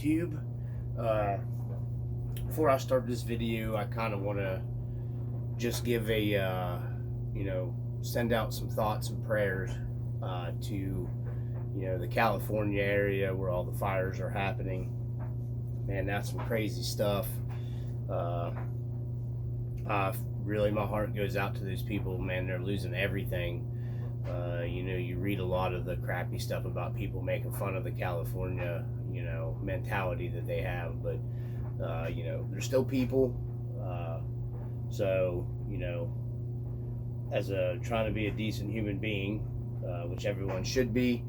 YouTube. Before I start this video, I kind of want to just give a, send out some thoughts and prayers to, the California area where all the fires are happening. Man, that's some crazy stuff. Really, my heart goes out to those people. Man, they're losing everything. You read a lot of the crappy stuff about people making fun of the California, mentality that they have, but they're still people. So, as trying to be a decent human being, which everyone should be,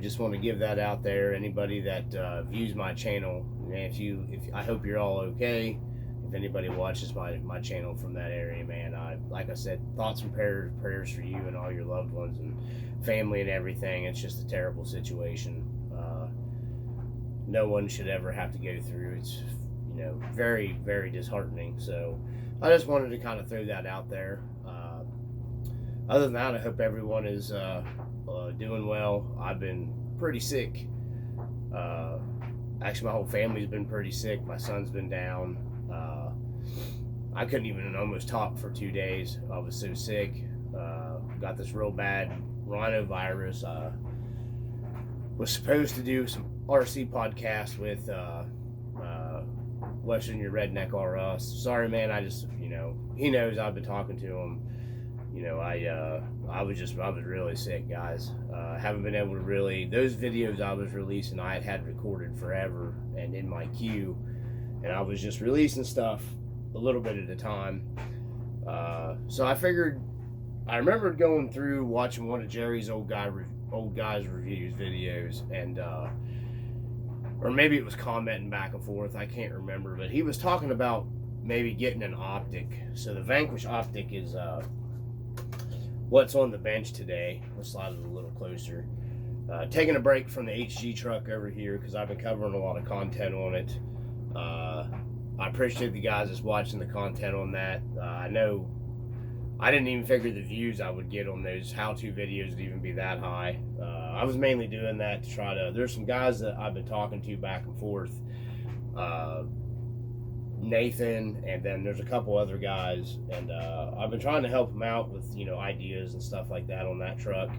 just want to give that out there. Anybody that views my channel, I hope you're all okay. If anybody watches my channel from that area, man, like I said, thoughts and prayers for you and all your loved ones and family and everything. It's just a terrible situation. No one should ever have to go through. It's very, very disheartening. So I just wanted to kind of throw that out there. Other than that, I hope everyone is doing well. I've been pretty sick. Actually, my whole family's been pretty sick. My son's been down. I couldn't even almost talk for 2 days. I was so sick. Got this real bad rhinovirus. Was supposed to do some RC podcast with Western Your Redneck R Us. Sorry, man. I just, he knows I've been talking to him. I was really sick, guys. Haven't been able to really, those videos I was releasing, I had recorded forever and in my queue, and I was just releasing stuff a little bit at a time. So I figured, I remembered going through watching one of Gerry's Old Guys reviews videos, and or maybe it was commenting back and forth, I can't remember, but he was talking about maybe getting an optic. So the Vanquish Optic is what's on the bench today. Let's slide it a little closer. Taking a break from the HG truck over here because I've been covering a lot of content on it. I appreciate the guys that's watching the content on that. I know I didn't even figure the views I would get on those how-to videos would even be that high. I was mainly doing that to try to, there's some guys that I've been talking to back and forth. Nathan, and then there's a couple other guys, and I've been trying to help them out with ideas and stuff like that on that truck.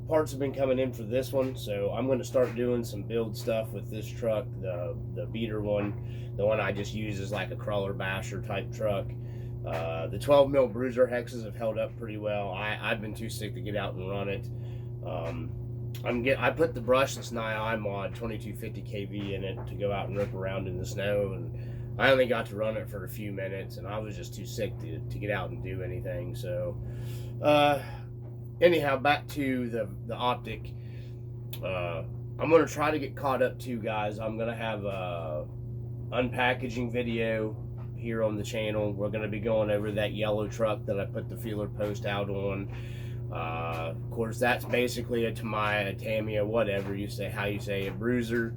Parts have been coming in for this one, so I'm going to start doing some build stuff with this truck, the beater one, the one I just use as like a crawler basher type truck. The 12 mil bruiser hexes have held up pretty well. I've been too sick to get out and run it. I put the brushless NII mod 2250 kV in it to go out and rip around in the snow, and I only got to run it for a few minutes, and I was just too sick to get out and do anything. So anyhow, back to the optic. I'm going to try to get caught up too, guys. I'm going to have a unpackaging video here on the channel. We're going to be going over that yellow truck that I put the feeler post out on. Of course, that's basically a Tamiya, whatever you say, how you say it, bruiser,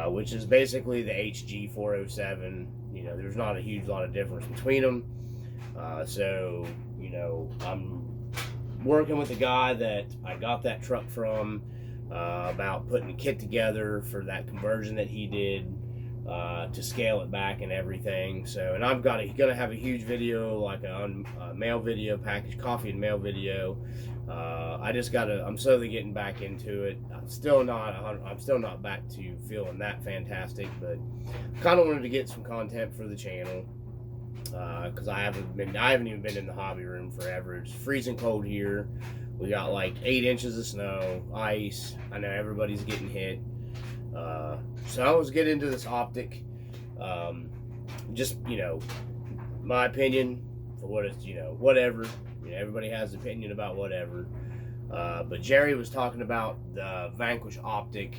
which is basically the HG 407. There's not a huge lot of difference between them. So I'm working with a guy that I got that truck from about putting a kit together for that conversion that he did to scale it back and everything. So, and gonna have a huge video, like a mail video package, coffee and mail video. I'm slowly getting back into it. I'm still not back to feeling that fantastic, but kind of wanted to get some content for the channel because I haven't even been in the hobby room forever. It's freezing cold here. We got like 8 inches of snow, ice. I know everybody's getting hit. So I was getting into this optic. Just my opinion for what it's whatever. Everybody has an opinion about whatever. But Gerry was talking about the Vanquish Optic.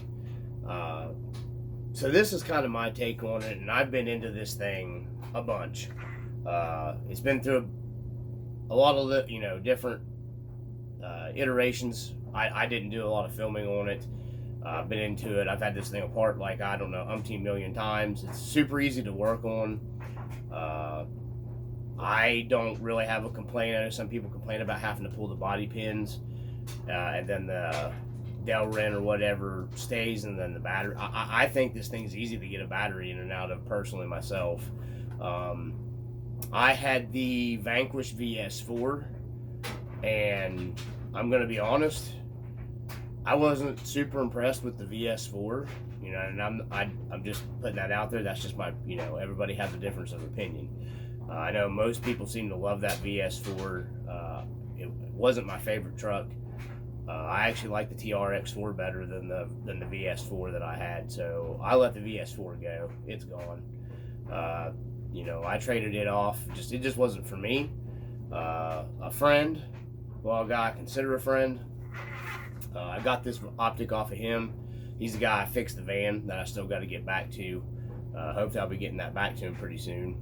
So this is kind of my take on it, and I've been into this thing a bunch. It's been through a lot of different iterations. I didn't do a lot of filming on it. I've been into it. I've had this thing apart like, I don't know, umpteen million times. It's super easy to work on. I don't really have a complaint. I know some people complain about having to pull the body pins, and then Delrin or whatever stays, and then the battery. I think this thing's easy to get a battery in and out of personally myself. I had the Vanquish VS4, and I'm gonna be honest, I wasn't super impressed with the VS4. You know, and I'm just putting that out there. That's just my, you know, everybody has a difference of opinion. I know most people seem to love that VS4. It wasn't my favorite truck. I actually like the TRX4 better than the VS4 that I had, so I let the VS4 go. It's gone. You know, I traded it off. It just wasn't for me. A friend, well, a guy I consider a friend, I got this Optic off of him. He's the guy I fixed the van that I still got to get back to. Hopefully I'll be getting that back to him pretty soon.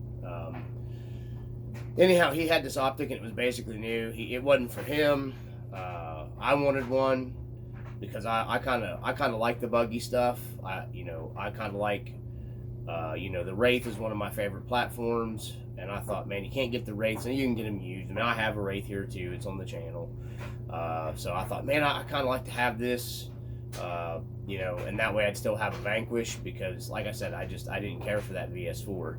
Anyhow, he had this Optic and it was basically new. It wasn't for him. I wanted one because I kind of like the buggy stuff. I kind of like, the Wraith is one of my favorite platforms, and I thought, man, you can't get the Wraiths, and you can get them used. I mean, I have a Wraith here too. It's on the channel. So I thought, man, I kind of like to have this, and that way I'd still have a Vanquish, because, like I said, I didn't care for that VS4.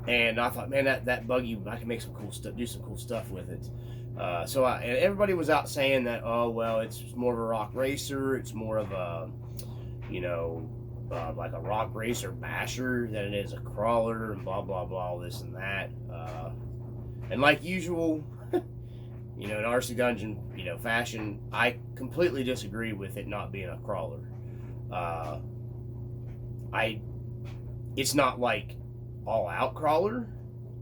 And I thought, man, that buggy, I can make some cool stuff, do some cool stuff with it. And everybody was out saying that, oh, well, it's more of a rock racer. It's more of a, like a rock racer basher than it is a crawler, and blah, blah, blah, all this and that. And like usual, in RC Dungeon, fashion, I completely disagree with it not being a crawler. It's not like all-out crawler,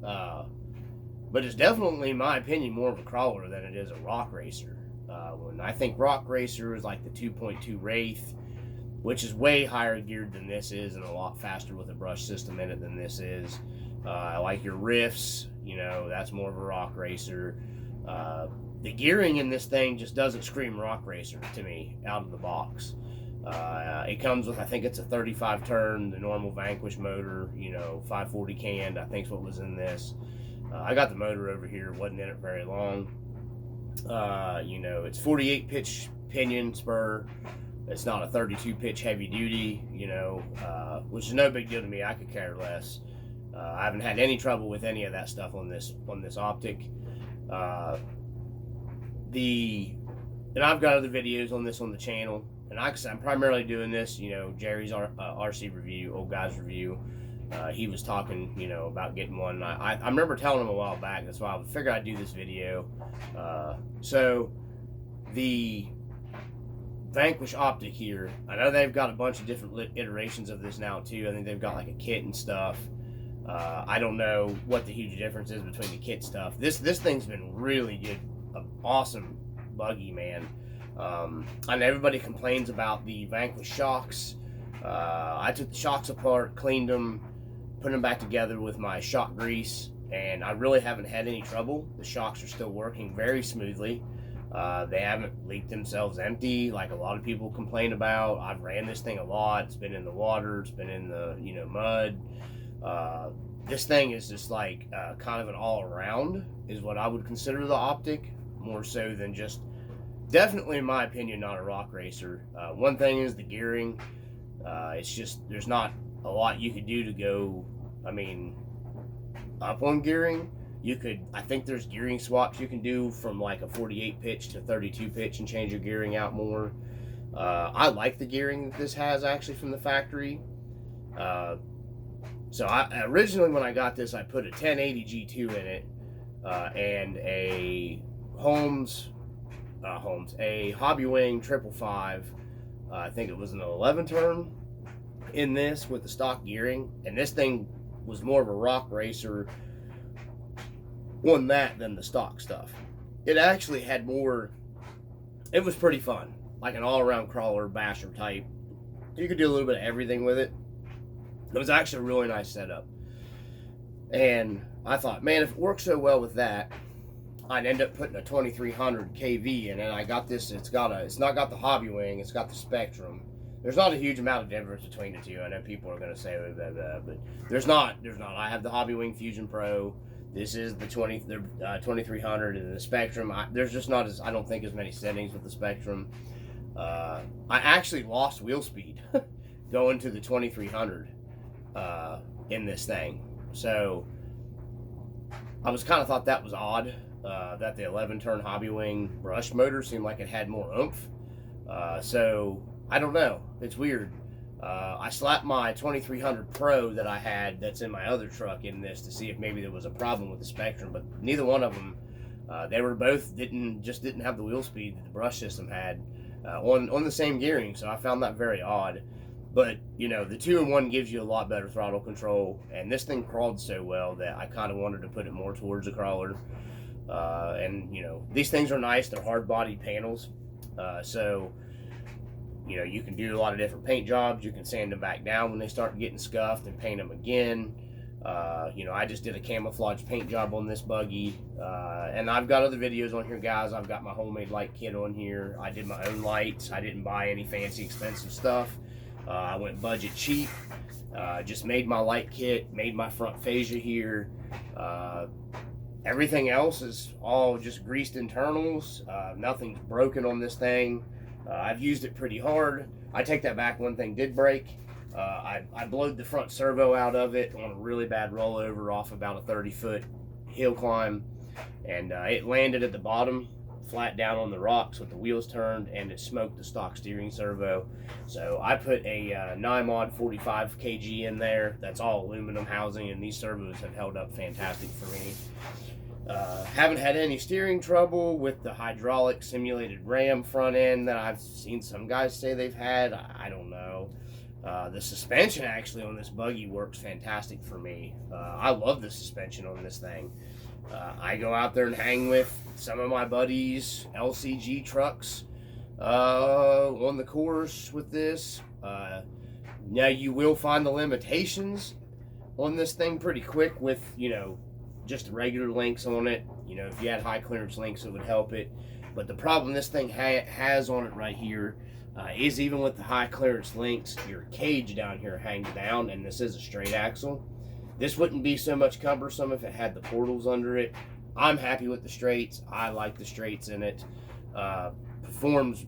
but it's definitely, in my opinion, more of a crawler than it is a rock racer. When I think rock racer is like the 2.2 Wraith, which is way higher geared than this is, and a lot faster with a brush system in it than this is. Like your Riffs, that's more of a rock racer. The gearing in this thing just doesn't scream rock racer to me out of the box. It comes with, I think it's a 35 turn, the normal Vanquish motor, 540 canned, I think is what was in this. I got the motor over here, wasn't in it very long. It's 48 pitch pinion spur. It's not a 32 pitch heavy duty, which is no big deal to me. I could care less. I haven't had any trouble with any of that stuff on this Optic. And I've got other videos on this on the channel. And like I said, I'm primarily doing this, Gerry's RC review, Old Guys review. He was talking, about getting one. I remember telling him a while back. That's why I figured I'd do this video. So the Vanquish Optic here, I know they've got a bunch of different iterations of this now too. I think they've got like a kit and stuff. I don't know what the huge difference is between the kit stuff. This thing's been really good, an awesome buggy, man. I know everybody complains about the Vanquish shocks. I took the shocks apart, cleaned them, put them back together with my shock grease, and I really haven't had any trouble. The shocks are still working very smoothly. They haven't leaked themselves empty like a lot of people complain about. I've ran this thing a lot. It's been in the water. It's been in the mud. This thing is just like kind of an all-around is what I would consider the Optic, more so than just, definitely in my opinion, not a rock racer. One thing is the gearing. It's just, there's not a lot you could do to go, up on gearing. I think there's gearing swaps you can do from like a 48 pitch to 32 pitch and change your gearing out more. I like the gearing that this has actually from the factory. So originally when I got this, I put a 1080 G2 in it, and a a Hobby Wing 555. I think it was an 11 turn in this with the stock gearing, and this thing was more of a rock racer on that than the stock stuff. It actually had more, it was pretty fun, like an all-around crawler basher type. You could do a little bit of everything with it. It was actually a really nice setup, and I thought, man, if it works so well with that, I'd end up putting a 2300 KV in it. I got this, it's not got the Hobby Wing, it's got the Spectrum. There's not a huge amount of difference between the two. I know people are going to say blah, blah, blah, but there's not. I have the Hobby Wing Fusion Pro. This is the 2300 and the Spectrum. There's just not I don't think as many settings with the Spectrum. I actually lost wheel speed going to the 2300 in this thing. So I was kind of thought that was odd, that the 11-turn Hobbywing brush motor seemed like it had more oomph. So I don't know. It's weird. I slapped my 2300 Pro that I had that's in my other truck in this to see if maybe there was a problem with the Spectrum, but neither one of them. They were both didn't have the wheel speed that the brush system had on the same gearing, so I found that very odd. But you know, the 2-in-1 gives you a lot better throttle control, and this thing crawled so well that I kind of wanted to put it more towards a crawler. And you know, these things are nice. They're hard body panels, so you know, you can do a lot of different paint jobs. You can sand them back down when they start getting scuffed and paint them again. You know, I just did a camouflage paint job on this buggy. And I've got other videos on here, guys. I've got my homemade light kit on here. I did my own lights. I didn't buy any fancy expensive stuff. I went budget cheap. Just made my light kit, made my front fascia here. Everything else is all just greased internals. Nothing's broken on this thing. I've used it pretty hard. I take that back, one thing did break. I blowed the front servo out of it on a really bad rollover off about a 30-foot hill climb, and it landed at the bottom, flat down on the rocks with the wheels turned, and it smoked the stock steering servo. So I put a Nymod 45 kg in there. That's all aluminum housing, and these servos have held up fantastic for me. Haven't had any steering trouble with the hydraulic simulated ram front end that I've seen some guys say they've had. I don't know. The suspension actually on this buggy works fantastic for me. I love the suspension on this thing. I go out there and hang with some of my buddies' LCG trucks on the course with this. Now you will find the limitations on this thing pretty quick with, you know, just regular links on it. You know, if you had high clearance links, it would help it. But the problem this thing has on it right here is even with the high clearance links, your cage down here hangs down, and this is a straight axle. This wouldn't be so much cumbersome if it had the portals under it. I'm happy with the straights. I like the straights in it. It performs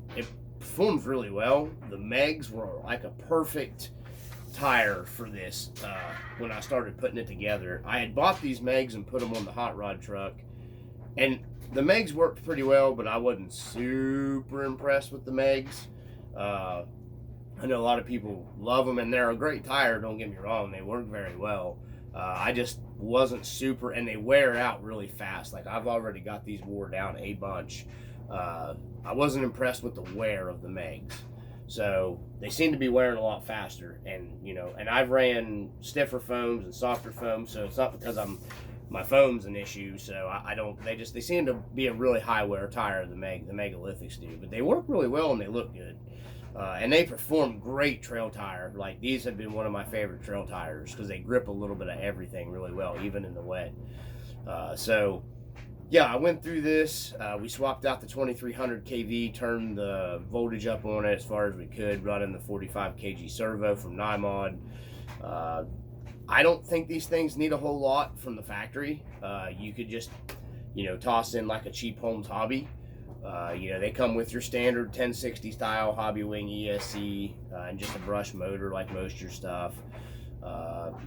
really well. The Megs were like a perfect tire for this when I started putting it together. I had bought these Megs and put them on the hot rod truck, and the Megs worked pretty well, but I wasn't super impressed with the Megs. I know a lot of people love them, and they're a great tire, don't get me wrong. They work very well. I just wasn't super, and they wear out really fast. Like, I've already got these wore down a bunch. I wasn't impressed with the wear of the Megs. So they seem to be wearing a lot faster, and you know, and I've ran stiffer foams and softer foams, so it's not because my foam's an issue. So I don't. They seem to be a really high wear tire. The Megalithics do, but they work really well and they look good, and they perform great trail tire. Like, these have been one of my favorite trail tires because they grip a little bit of everything really well, even in the wet. So yeah, I went through this. We swapped out the 2300 kV, turned the voltage up on it as far as we could, running the 45 kg servo from Nymod. I don't think these things need a whole lot from the factory. You could just, you know, toss in like a cheap Holmes hobby. You know, they come with your standard 1060 style Hobbywing ESC and just a brush motor like most of your stuff.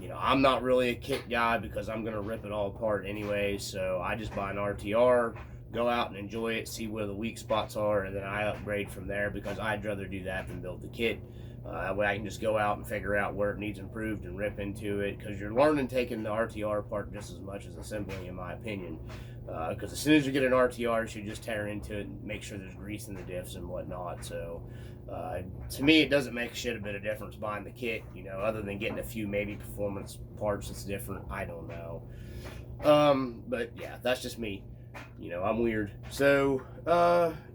You know, I'm not really a kit guy because I'm going to rip it all apart anyway, so I just buy an RTR, go out and enjoy it, see where the weak spots are, and then I upgrade from there because I'd rather do that than build the kit. That way I can just go out and figure out where it needs improved and rip into it, because you're learning taking the RTR apart just as much as assembling, in my opinion. Because as soon as you get an RTR, you should just tear into it and make sure there's grease in the diffs and whatnot. So to me, it doesn't make shit a bit of difference buying the kit, you know, other than getting a few maybe performance parts that's different. I don't know. But yeah, that's just me. You know, I'm weird. So,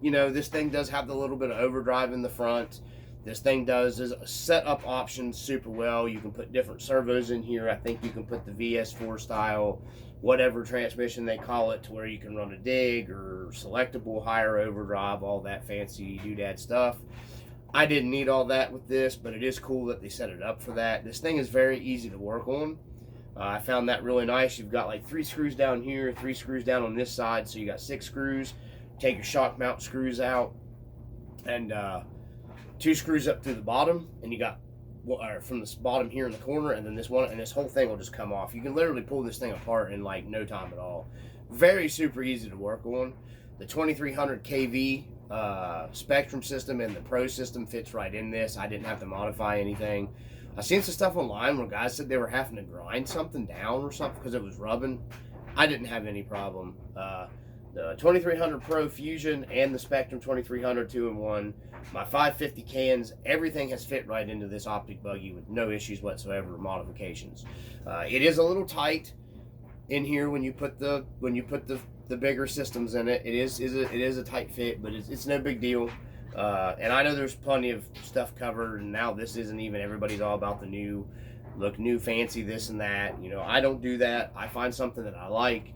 you know, this thing does have the little bit of overdrive in the front. This thing does is set up options super well. You can put different servos in here. I think you can put the VS4 style, whatever transmission they call it, to where you can run a dig or selectable, higher overdrive, all that fancy doodad stuff. I didn't need all that with this, but it is cool that they set it up for that. This thing is very easy to work on. I found that really nice. You've got like 3 screws down here, 3 screws down on this side, so you got 6 screws. Take your shock mount screws out, and 2 screws up through the bottom, and you got from this bottom here in the corner, and then this one, and this whole thing will just come off. You can literally pull this thing apart in like no time at all. Very super easy to work on. The 2300 kV Spectrum system and the Pro system fits right in this. I didn't have to modify anything. I seen some stuff online where guys said they were having to grind something down or something because it was rubbing. I didn't have any problem. The 2300 Pro Fusion and the Spectrum 2300 2-in-1, my 550 cans, everything has fit right into this Optic buggy with no issues whatsoever or modifications. It is a little tight in here when you put the bigger systems in it. It is a tight fit, but it's no big deal. And I know there's plenty of stuff covered, and now this isn't even, everybody's all about the new look, new fancy this and that. You know, I don't do that. I find something that I like.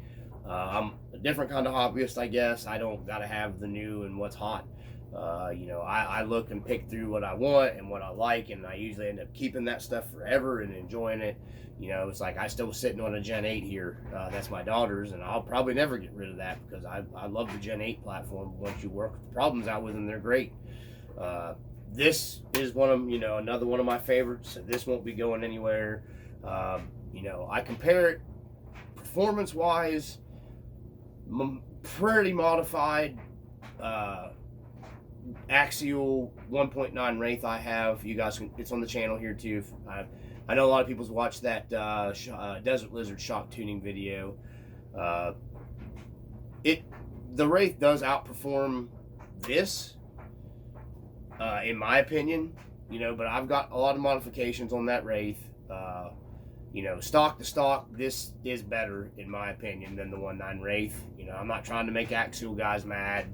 I'm a different kind of hobbyist, I guess. I don't gotta have the new and what's hot. You know, I look and pick through what I want and what I like, and I usually end up keeping that stuff forever and enjoying it. You know, it's like I still sitting on a Gen 8 here. That's my daughter's, and I'll probably never get rid of that because I love the Gen 8 platform. Once you work the problems out with them, they're great. This is one of, you know, another one of my favorites. So this won't be going anywhere. You know, I compare it performance-wise, pretty modified axial 1.9 Wraith I have. You guys can, it's on the channel here too. I know a lot of people's watched that Desert Lizard shock tuning video. The Wraith does outperform this, in my opinion. You know, but I've got a lot of modifications on that Wraith. You know, stock to stock, this is better, in my opinion, than the 1.9 Wraith. You know, I'm not trying to make Axial guys mad.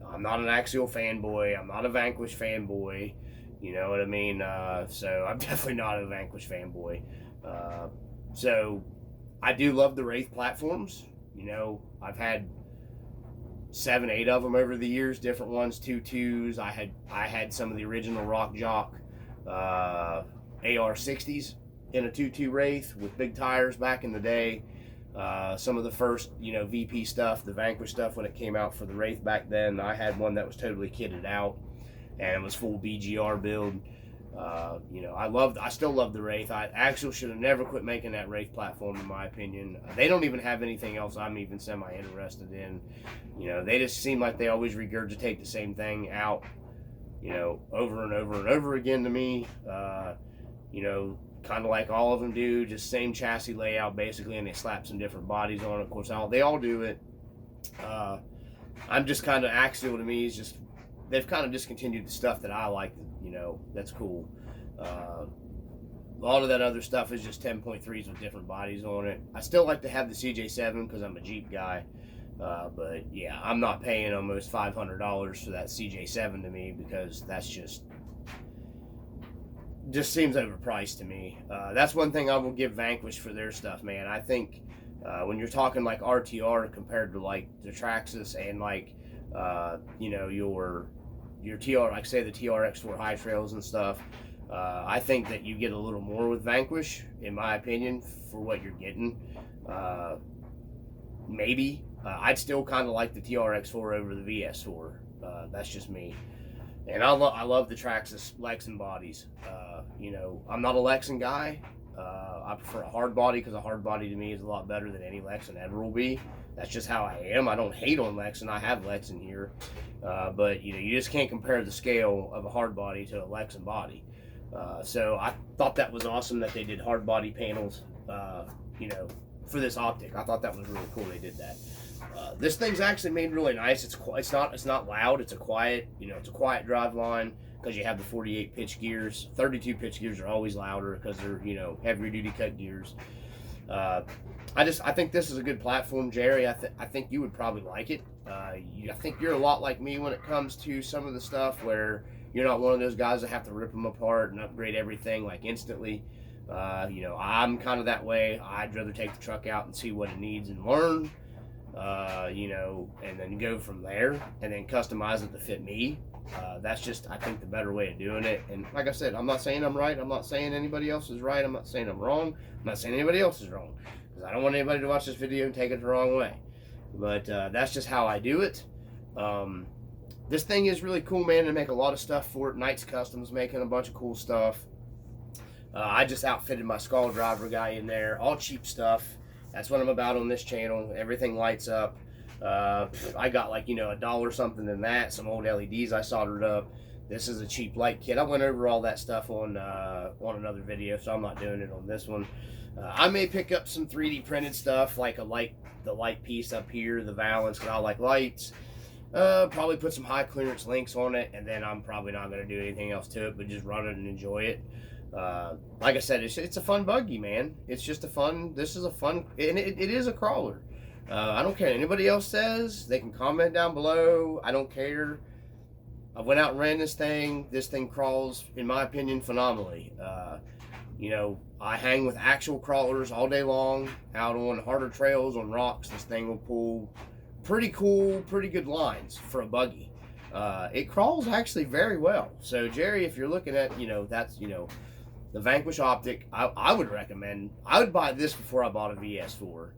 I'm not an Axial fanboy. I'm not a Vanquish fanboy. You know what I mean? So I'm definitely not a Vanquish fanboy. So I do love the Wraith platforms. You know, I've had 7, 8 of them over the years, different ones, 2.2s. I had some of the original Rock Jock AR60s in a 2.2 Wraith with big tires back in the day. Some of the first, you know, VP stuff, the Vanquish stuff when it came out for the Wraith back then. I had one that was totally kitted out and it was full BGR build. You know, I still love the Wraith. Axial should have never quit making that Wraith platform, in my opinion. They don't even have anything else I'm even semi-interested in. You know, they just seem like they always regurgitate the same thing out, you know, over and over and over again to me. You know, kind of like all of them do, just same chassis layout basically, and they slap some different bodies on it. Of course, they all do it. I'm just kind of, Axial to me is just, they've kind of discontinued the stuff that I like, you know, that's cool. A lot of that other stuff is just 10.3s with different bodies on it. I still like to have the CJ7 because I'm a Jeep guy. But yeah, I'm not paying almost $500 for that CJ7 to me because that's just seems overpriced to me. That's one thing I will give Vanquish for their stuff, man. I think when you're talking like RTR compared to like the Traxxas and like you know, your TR, like say the TRX4 High Trails and stuff, I think that you get a little more with Vanquish, in my opinion, for what you're getting. Maybe I'd still kind of like the TRX4 over the VS4. That's just me. And I love the Traxxas Lexan bodies. You know, I'm not a Lexan guy. I prefer a hard body because a hard body to me is a lot better than any Lexan ever will be. That's just how I am. I don't hate on Lexan. I have Lexan here. But, you know, you just can't compare the scale of a hard body to a Lexan body. So I thought that was awesome that they did hard body panels, you know, for this Optic. I thought that was really cool they did that. This thing's actually made really nice. It's not loud. It's a quiet, you know, it's a quiet drive line because you have the 48 pitch gears. 32 pitch gears are always louder because they're, you know, heavier duty cut gears. I think this is a good platform, Gerry. I think you would probably like it. I think you're a lot like me when it comes to some of the stuff where you're not one of those guys that have to rip them apart and upgrade everything like instantly. You know, I'm kind of that way. I'd rather take the truck out and see what it needs and learn. you know, and then go from there and then customize it to fit me. That's just, I think, the better way of doing it. And like I said, I'm not saying I'm right. I'm not saying anybody else is right. I'm not saying I'm wrong. I'm not saying anybody else is wrong, because I don't want anybody to watch this video and take it the wrong way. But that's just how I do it. This thing is really cool, man. They make a lot of stuff for it. Knights Customs making a bunch of cool stuff. I just outfitted my skull driver guy in there. All cheap stuff. That's what I'm about on this channel. Everything lights up. I got like, you know, $1 something in that. Some old LEDs I soldered up. This is a cheap light kit. I went over all that stuff on another video, so I'm not doing it on this one. I may pick up some 3D printed stuff, like the light piece up here, the valance, because I like lights. Probably put some high clearance links on it, and then I'm probably not going to do anything else to it, but just run it and enjoy it. Like I said, it's a fun buggy, man. It's just a fun, this is a fun, and it is a crawler. I don't care what anybody else says. They can comment down below. I don't care. I went out and ran this thing. This thing crawls, in my opinion, phenomenally. You know, I hang with actual crawlers all day long, out on harder trails, on rocks. This thing will pull pretty cool, pretty good lines for a buggy. It crawls actually very well. So Gerry, if you're looking at, you know, that's, you know, the Vanquish Optic, I would recommend. I would buy this before I bought a VS4.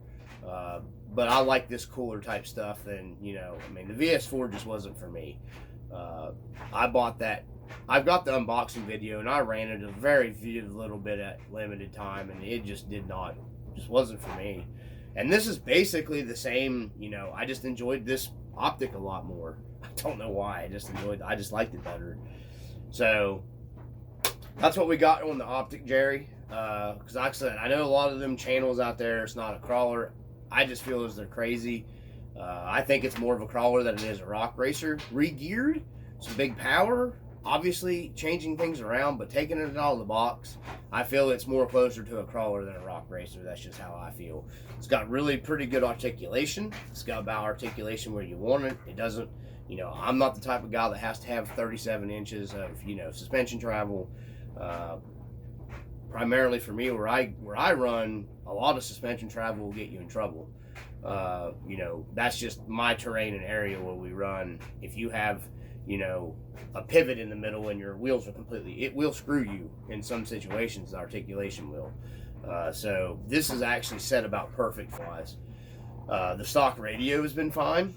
But I like this cooler type stuff than, you know, I mean, the VS4 just wasn't for me. I bought that. I've got the unboxing video, and I ran it a very little bit at limited time, and it just just wasn't for me. And this is basically the same, you know, I just enjoyed this optic a lot more. I don't know why, I just liked it better. So that's what we got on the optic, Gerry. Because like I said, I know a lot of them channels out there, it's not a crawler. I just feel as they're crazy. I think it's more of a crawler than it is a rock racer. Re-geared, some big power, obviously changing things around, but taking it out of the box, I feel it's more closer to a crawler than a rock racer. That's just how I feel. It's got really pretty good articulation. It's got about articulation where you want it. It doesn't, you know, I'm not the type of guy that has to have 37 inches of, you know, suspension travel. Primarily for me, where I run, a lot of suspension travel will get you in trouble. You know, that's just my terrain and area where we run. If you have, you know, a pivot in the middle and your wheels are completely, it will screw you in some situations, the articulation will. So this is actually set about perfect wise. The stock radio has been fine.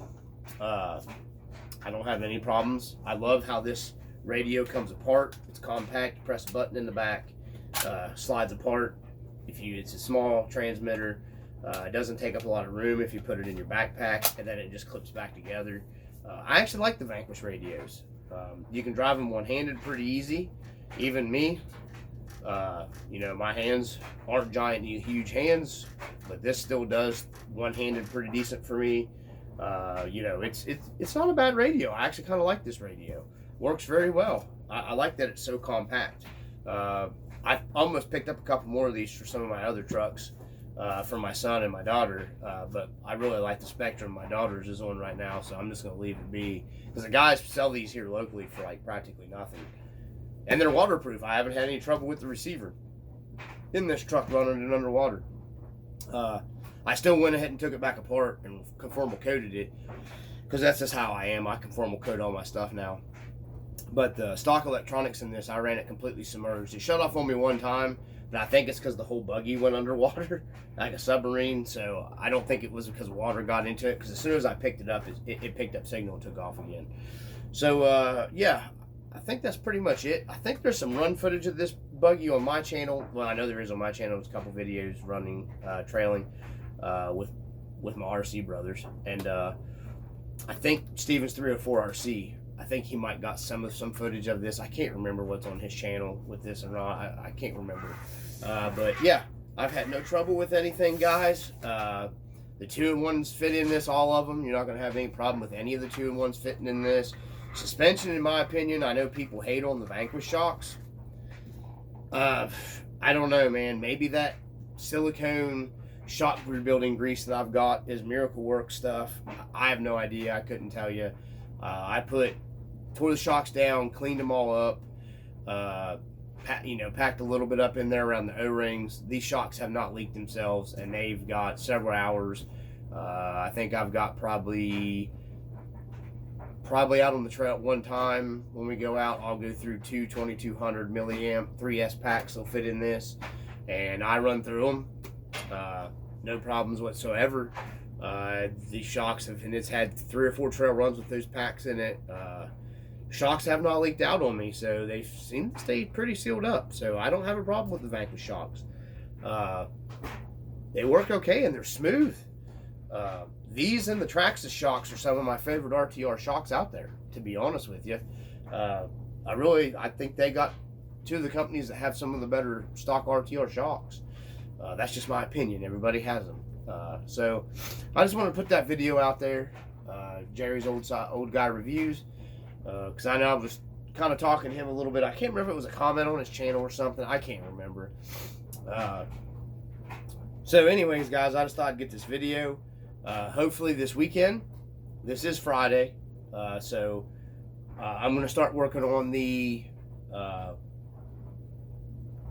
I don't have any problems. I love how this radio comes apart. It's compact. You press a button in the back, slides apart. It's a small transmitter. It doesn't take up a lot of room if you put it in your backpack, and then it just clips back together. I actually like the Vanquish radios. You can drive them one-handed pretty easy. Even me, you know, my hands aren't giant, huge hands, but this still does one-handed pretty decent for me. You know, it's not a bad radio. I actually kind of like this radio. Works very well. I like that it's so compact. I almost picked up a couple more of these for some of my other trucks, for my son and my daughter, but I really like the Spectrum my daughter's is on right now, so I'm just going to leave it be, because the guys sell these here locally for like practically nothing, and they're waterproof. I haven't had any trouble with the receiver in this truck running it underwater. I still went ahead and took it back apart and conformal coated it, because that's just how I am. I conformal coat all my stuff now. But the stock electronics in this, I ran it completely submerged. It shut off on me one time, but I think it's because the whole buggy went underwater, like a submarine. So I don't think it was because water got into it, because as soon as I picked it up, it picked up signal and took off again. So yeah, I think that's pretty much it. I think there's some run footage of this buggy on my channel. Well, I know there is on my channel. There's a couple videos running, trailing with my RC brothers. And I think Steven's 304 RC, I think he might got some footage of this. I can't remember what's on his channel with this or not. I can't remember. But yeah, I've had no trouble with anything, guys. The 2-in-1s fit in this, all of them. You're not going to have any problem with any of the 2-in-1s fitting in this. Suspension, in my opinion, I know people hate on the Vanquish shocks. I don't know, man. Maybe that silicone shock rebuilding grease that I've got is Miracle Works stuff. I have no idea. I couldn't tell you. I tore the shocks down, cleaned them all up, packed a little bit up in there around the O-rings. These shocks have not leaked themselves, and they've got several hours I think I've got probably out on the trail at one time. When we go out, I'll go through two 2200 milliamp 3S packs. They'll fit in this, and I run through them. No problems whatsoever. These shocks and it's had 3 or 4 trail runs with those packs in it. Shocks have not leaked out on me, so they seem to stay pretty sealed up. So I don't have a problem with the Vanquish shocks. They work okay and they're smooth. These and the Traxxas shocks are some of my favorite RTR shocks out there, to be honest with you. I think they got 2 of the companies that have some of the better stock RTR shocks. That's just my opinion. Everybody has them. So I just want to put that video out there. Gerry's Old Guy Reviews. Because I know I was kind of talking to him a little bit. I can't remember if it was a comment on his channel or something. I can't remember. So anyways, guys, I just thought I'd get this video. Hopefully this weekend. This is Friday. So I'm going to start working on the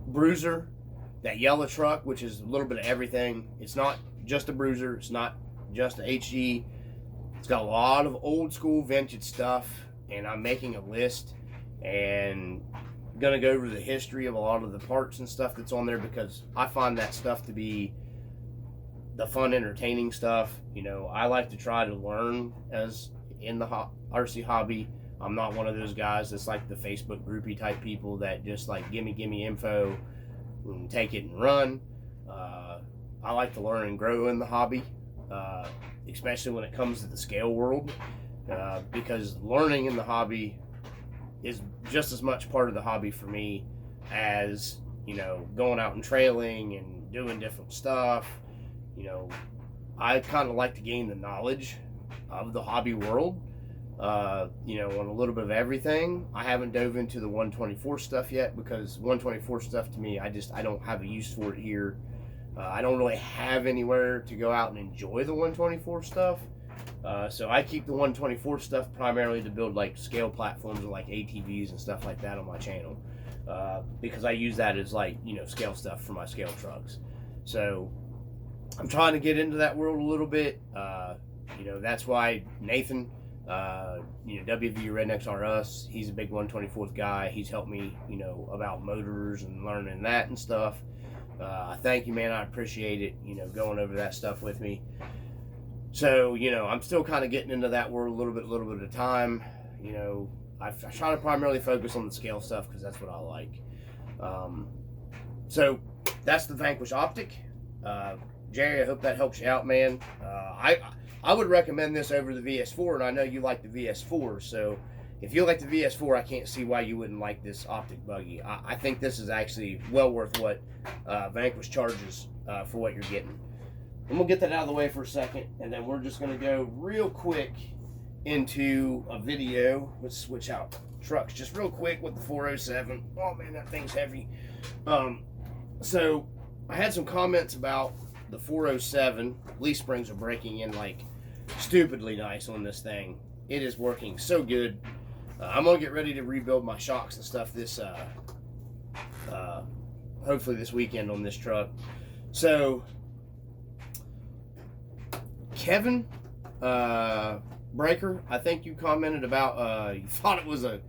Bruiser. That yellow truck, which is a little bit of everything. It's not just a Bruiser. It's not just a HG. It's got a lot of old school vintage stuff. And I'm making a list and gonna go over the history of a lot of the parts and stuff that's on there, because I find that stuff to be the fun, entertaining stuff. You know, I like to try to learn as in the RC hobby. I'm not one of those guys that's like the Facebook groupie type people that just like give me info and take it and run. I like to learn and grow in the hobby, especially when it comes to the scale world. Because learning in the hobby is just as much part of the hobby for me as, you know, going out and trailing and doing different stuff. You know, I kind of like to gain the knowledge of the hobby world, you know, on a little bit of everything. I haven't dove into the 124 stuff yet, because 124 stuff to me, I don't have a use for it here. I don't really have anywhere to go out and enjoy the 124 stuff. So I keep the 124 stuff primarily to build like scale platforms or like ATVs and stuff like that on my channel, because I use that as like, you know, scale stuff for my scale trucks. So I'm trying to get into that world a little bit. You know, that's why Nathan, you know, WV Rednecks R Us, he's a big 124th guy. He's helped me, you know, about motors and learning that and stuff. Thank you, man. I appreciate it, you know, going over that stuff with me. So, you know, I'm still kind of getting into that world a little bit at a time. You know, I try to primarily focus on the scale stuff because that's what I like. So that's the Vanquish Optic. Gerry, I hope that helps you out, man. I would recommend this over the VS4, and I know you like the VS4, so if you like the VS4, I can't see why you wouldn't like this Optic buggy. I think this is actually well worth what Vanquish charges for what you're getting. I'm going to get that out of the way for a second, and then we're just going to go real quick into a video. Let's switch out trucks just real quick with the 407. Oh, man, that thing's heavy. So I had some comments about the 407. Leaf springs are breaking in like stupidly nice on this thing. It is working so good. I'm going to get ready to rebuild my shocks and stuff this, hopefully this weekend on this truck. So Kevin Breaker, I think you commented about, you thought it was a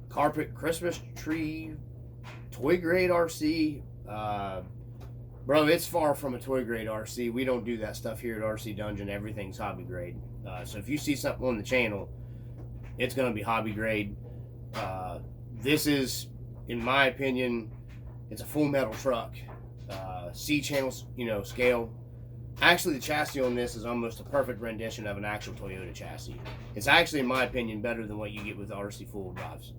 carpet Christmas tree toy grade RC. Bro, it's far from a toy grade RC. We don't do that stuff here at RC Dungeon. Everything's hobby grade. So if you see something on the channel, it's going to be hobby grade. This is, in my opinion, it's a full metal truck. C channels, you know, scale. Actually, the chassis on this is almost a perfect rendition of an actual Toyota chassis. It's actually, in my opinion, better than what you get with the RC full drives.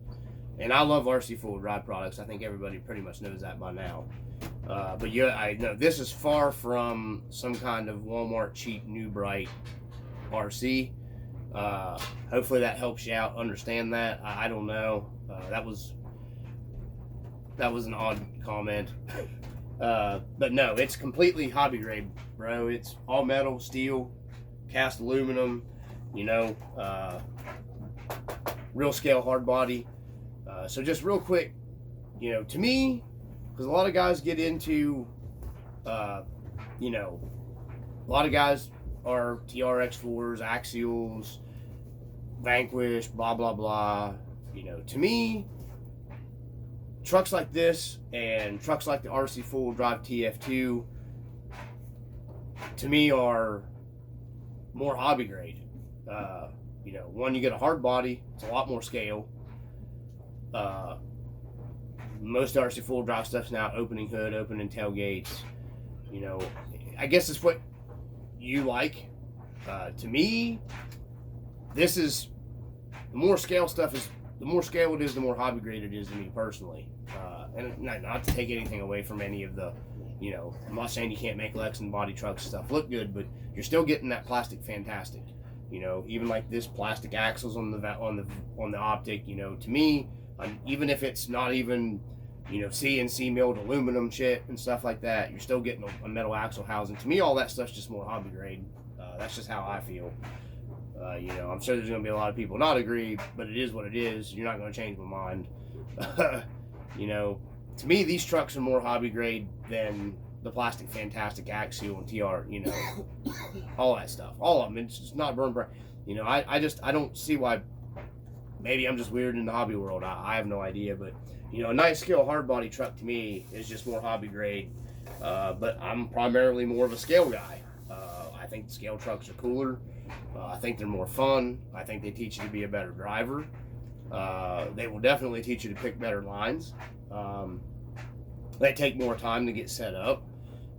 And I love RC full drive products. I think everybody pretty much knows that by now. But yeah, I know this is far from some kind of Walmart cheap new bright RC. Hopefully that helps you out understand that. I don't know. That was an odd comment. But no, it's completely hobby grade, bro. It's all metal, steel, cast aluminum, you know, real scale hard body. So just real quick, you know, to me, because a lot of guys get into, you know, a lot of guys our TRX4s, Axials, Vanquish, blah, blah, blah. You know, to me, trucks like this and trucks like the RC full drive TF2, to me, are more hobby grade. You know, one, you get a hard body, it's a lot more scale. Most RC full drive stuff's now opening hood, opening tailgates. You know, I guess it's what you like. To me, this is, the more scale stuff is, the more scale it is, the more hobby grade it is to me personally. And not to take anything away from any of the, you know, I'm not saying you can't make Lexan body trucks stuff look good, but you're still getting that plastic fantastic. You know, even like this plastic axles on the Optic. You know, to me, even if it's not even, you know, CNC milled aluminum shit and stuff like that, you're still getting a metal axle housing. To me, all that stuff's just more hobby grade. That's just how I feel. You know, I'm sure there's going to be a lot of people not agree, but it is what it is. You're not going to change my mind. You know, to me, these trucks are more hobby grade than the plastic fantastic axial and TR, you know, all that stuff. All of them. It's just not burn bright. You know, I don't see why. Maybe I'm just weird in the hobby world. I have no idea. But, you know, a nice scale hard body truck to me is just more hobby grade. But I'm primarily more of a scale guy. I think scale trucks are cooler. I think they're more fun. I think they teach you to be a better driver. They will definitely teach you to pick better lines. They take more time to get set up.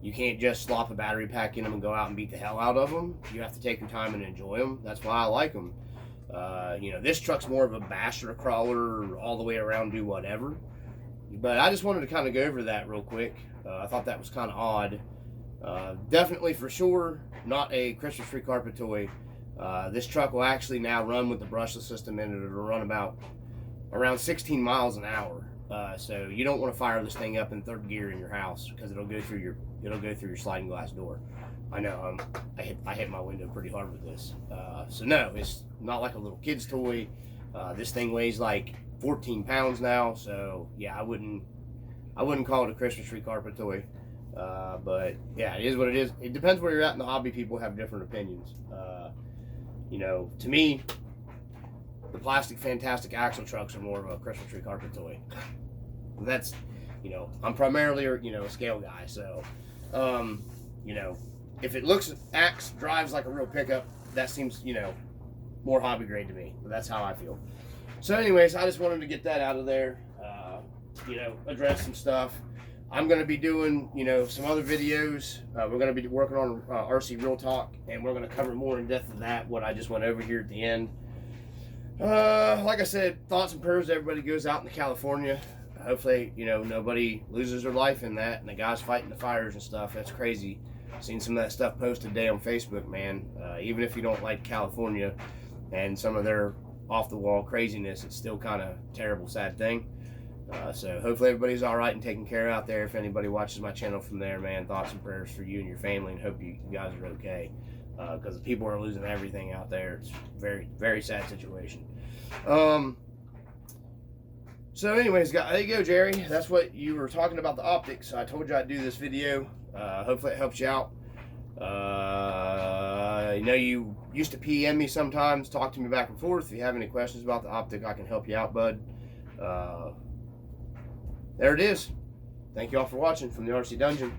You can't just slop a battery pack in them and go out and beat the hell out of them. You have to take your time and enjoy them. That's why I like them. You know, this truck's more of a basher, crawler, all the way around, do whatever. But I just wanted to kind of go over that real quick. I thought that was kind of odd. Definitely for sure not a Christmas tree carpet toy. This truck will actually now run with the brushless system in it. It'll run around 16 miles an hour. So you don't want to fire this thing up in third gear in your house, because it'll go through your sliding glass door. I know, I hit my window pretty hard with this. So no, it's not like a little kid's toy. This thing weighs like 14 pounds now. So yeah, I wouldn't call it a Christmas tree carpet toy. But yeah, it is what it is. It depends where you're at in the hobby. People have different opinions. You know, to me, the plastic fantastic axle trucks are more of a Christmas tree carpet toy. That's, you know, I'm primarily, you know, a scale guy. So, you know, if it drives like a real pickup, that seems, you know, more hobby grade to me. But that's how I feel. So anyways, I just wanted to get that out of there. You know, address some stuff. I'm going to be doing, you know, some other videos. We're going to be working on RC Real Talk, and we're going to cover more in depth of that, what I just went over here at the end. Like I said, thoughts and prayers to everybody goes out into California. Hopefully, you know, nobody loses their life in that, and the guys fighting the fires and stuff. That's crazy. Seen some of that stuff posted today on Facebook, man. Even if you don't like California and some of their off-the-wall craziness, it's still kind of a terrible, sad thing. So hopefully everybody's all right and taken care of out there. If anybody watches my channel from there, man, thoughts and prayers for you and your family, and hope you guys are okay. Because people are losing everything out there. It's a very, very sad situation. So anyways, guys, there you go, Jerry. That's what you were talking about, the optics. I told you I'd do this video. Hopefully it helps you out. I know you used to PM me sometimes, talk to me back and forth. If you have any questions about the optic, I can help you out, bud. There it is. Thank you all for watching from the RC Dungeon.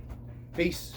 Peace.